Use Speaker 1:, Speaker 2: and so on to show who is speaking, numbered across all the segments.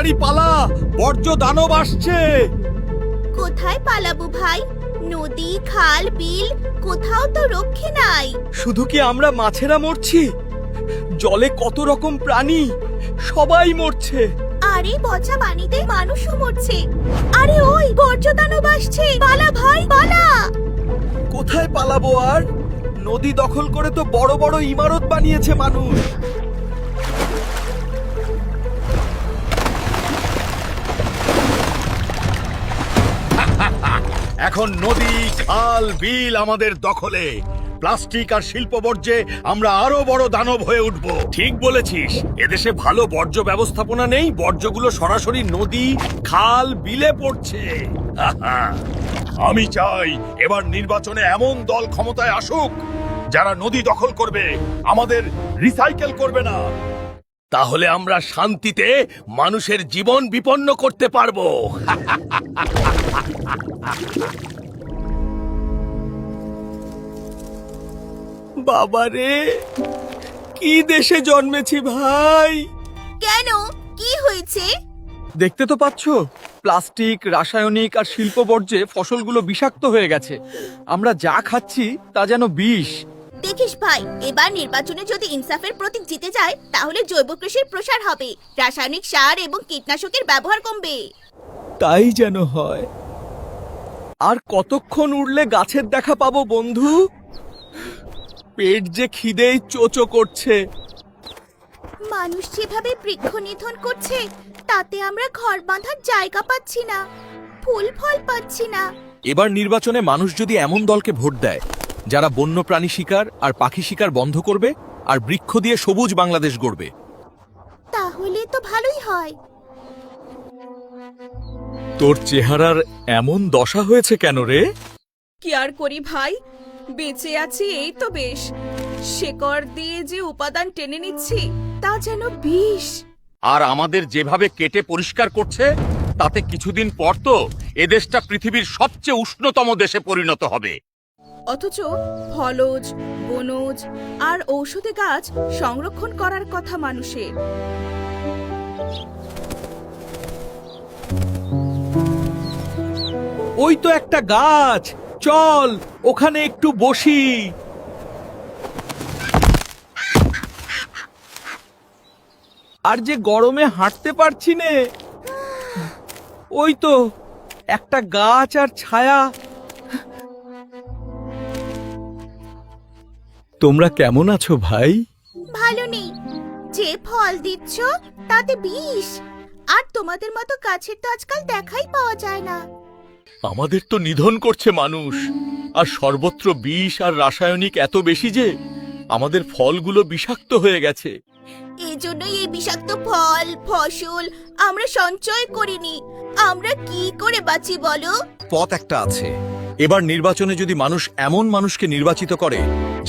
Speaker 1: তাড়াতাড়ি পালা, বর্জ্য দানব আসছে।
Speaker 2: কোথায় পালাবো ভাই? নদী, খাল, বিল কোথাও তো রক্ষে নাই।
Speaker 1: শুধু কি আমরা মাছেরা মরছি? জলে কত রকম প্রাণী, সবাই মরছে।
Speaker 2: আরে পচা পানিতে মানুষও মরছে। আরে ওই বর্জ্য দানব আসছে, পালা ভাই পালা।
Speaker 1: কোথায় পালাবো আর? নদী দখল করে তো বড় বড় ইমারত বানিয়েছে মানুষ।
Speaker 3: এখন নদী, খাল, বিল আমাদের দখলে। প্লাস্টিক আর শিল্প বর্জ্যে আমরা আরো বড় দানব হয়ে উঠব।
Speaker 1: ঠিক বলেছিস, এদেশে ভালো বর্জ্য ব্যবস্থাপনা নেই, বর্জ্যগুলো সরাসরি নদী, খাল, বিলে পড়ছে।
Speaker 3: আমি চাই এবার নির্বাচনে এমন দল ক্ষমতায় আসুক যারা নদী দখল করবে, আমাদের রিসাইকেল করবে না।
Speaker 1: তাহলে আমরা শান্তিতে মানুষের জীবন বিপন্ন করতে পারবো। বাবারে, কি দেশে জন্মেছি ভাই!
Speaker 2: কেন, কি হয়েছে?
Speaker 1: দেখতে তো পাচ্ছ, প্লাস্টিক, রাসায়নিক আর শিল্প বর্জ্যে ফসলগুলো বিষাক্ত হয়ে গেছে। আমরা যা খাচ্ছি তা যেন বিষ।
Speaker 2: দেখিস ভাই, এবার নির্বাচনে যদি ইনসাফের প্রতীক জিতে যায় তাহলে জৈব কৃষির প্রসার হবে, রাসায়নিক সার এবং কীটনাশকের ব্যবহার কমবে।
Speaker 1: তাই যেন হয়। আর কতক্ষণ উড়লে গাছের দেখা পাবো বন্ধু? পেট যে খিদেই চোচো করছে।
Speaker 2: মানুষ যেভাবে বৃক্ষ নিধন করছে তাতে আমরা ঘর বাঁধার জায়গা পাচ্ছি না, ফুল ফল পাচ্ছি না।
Speaker 4: এবার নির্বাচনে মানুষ যদি এমন দলকে ভোট দেয় যারা বন্যপ্রাণী শিকার আর পাখি শিকার বন্ধ করবে আর বৃক্ষ দিয়ে সবুজ বাংলাদেশ গড়বে,
Speaker 2: তাহলে তো ভালোই হয়।
Speaker 1: তোর চেহারার এমন দশা হয়েছে কেন রে?
Speaker 5: কি আর করি ভাই, বেঁচে আছি এই তো বেশ। শেকড় দিয়ে যে উপাদান টেনে নিচ্ছি তা যেন বিষ।
Speaker 3: আর আমাদের যেভাবে কেটে পরিষ্কার করছে তাতে কিছুদিন পর তো এদেশটা পৃথিবীর সবচেয়ে উষ্ণতম দেশে পরিণত হবে।
Speaker 5: অথচ ফলজ, বনজ আর ঔষধি গাছ সংরক্ষণ করার কথা মানুষের।
Speaker 1: ওই তো একটা গাছ, চল ওখানে একটু বসি। আর যে গরমে হাঁটতে পারছি নে। ওই তো একটা গাছ আর ছায়া। তোমরা কেমন আছো ভাই?
Speaker 2: ভালো নেই, যে ফল দিচ্ছ তাতে বিষ, আর তোমাদের মতো গাছের তো আজকাল দেখাই পাওয়া যায় না।
Speaker 1: আমাদের তো নিধন করছে মানুষ, আর সর্বত্র বিষ আর রাসায়নিক এত বেশি যে আমাদের ফলগুলো বিষাক্ত হয়ে গেছে।
Speaker 2: এই জন্যই এই বিষাক্ত ফল ফসল আমরা সঞ্চয় করিনি। আমরা কি করে বাঁচি বলো?
Speaker 4: পথ একটা আছে। এবার নির্বাচনে যদি মানুষ এমন মানুষকে নির্বাচিত করে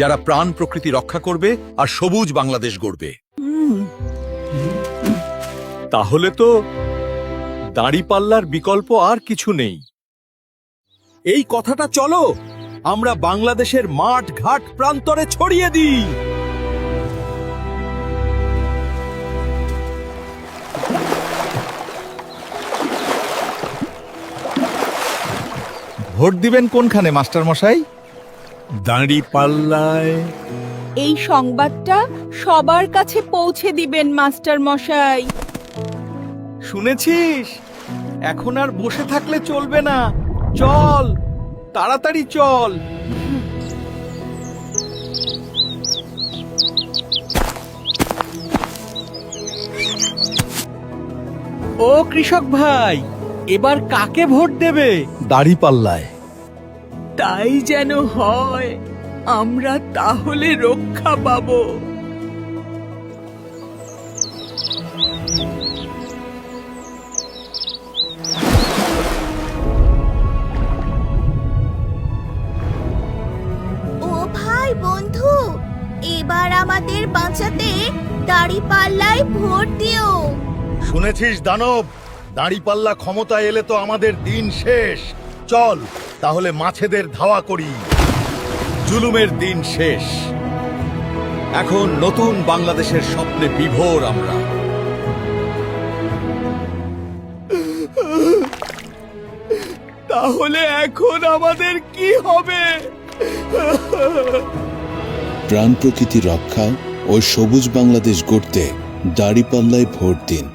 Speaker 4: যারা প্রাণ প্রকৃতি রক্ষা করবে আর সবুজ বাংলাদেশ গড়বে,
Speaker 1: তাহলে তো দাঁড়িপাল্লার বিকল্প আর কিছু নেই। এই কথাটা চলো আমরা বাংলাদেশের মাঠ ঘাট প্রান্তরে ছড়িয়ে দিই।
Speaker 4: ভোট দিবেন কোনখানে মাস্টার মশাই?
Speaker 1: দাঁড়িপাল্লায়।
Speaker 5: এই সংবাদটা সবার কাছে পৌঁছে দিবেন মাস্টার মশাই।
Speaker 1: শুনেছিস? এখন আর বসে থাকলে চলবে না, চল তাড়াতাড়ি চল। ও কৃষক ভাই, এবার কাকে ভোট দেবে?
Speaker 4: দাঁড়িপাল্লায়।
Speaker 5: তাই যেন হয়, আমরা তাহলে রক্ষা পাবো।
Speaker 2: ও ভাই বন্ধু, এবার আমাদের বাঁচাতে দাঁড়িপাল্লায় ভোট দিও।
Speaker 3: শুনেছিস দানব, দাঁড়িপাল্লা ক্ষমতায় এলে তো আমাদের দিন শেষ। চল তাহলে মাছেদের ধাওয়া করি।
Speaker 4: জুলুমের দিন শেষ। এখন নতুন বাংলাদেশের স্বপ্নে বিভোর আমরা।
Speaker 1: তাহলে এখন আমাদের কি হবে?
Speaker 6: প্রাণ প্রকৃতি রক্ষা ও সবুজ বাংলাদেশ গড়তে দাঁড়িপাল্লায় ভোট দিন।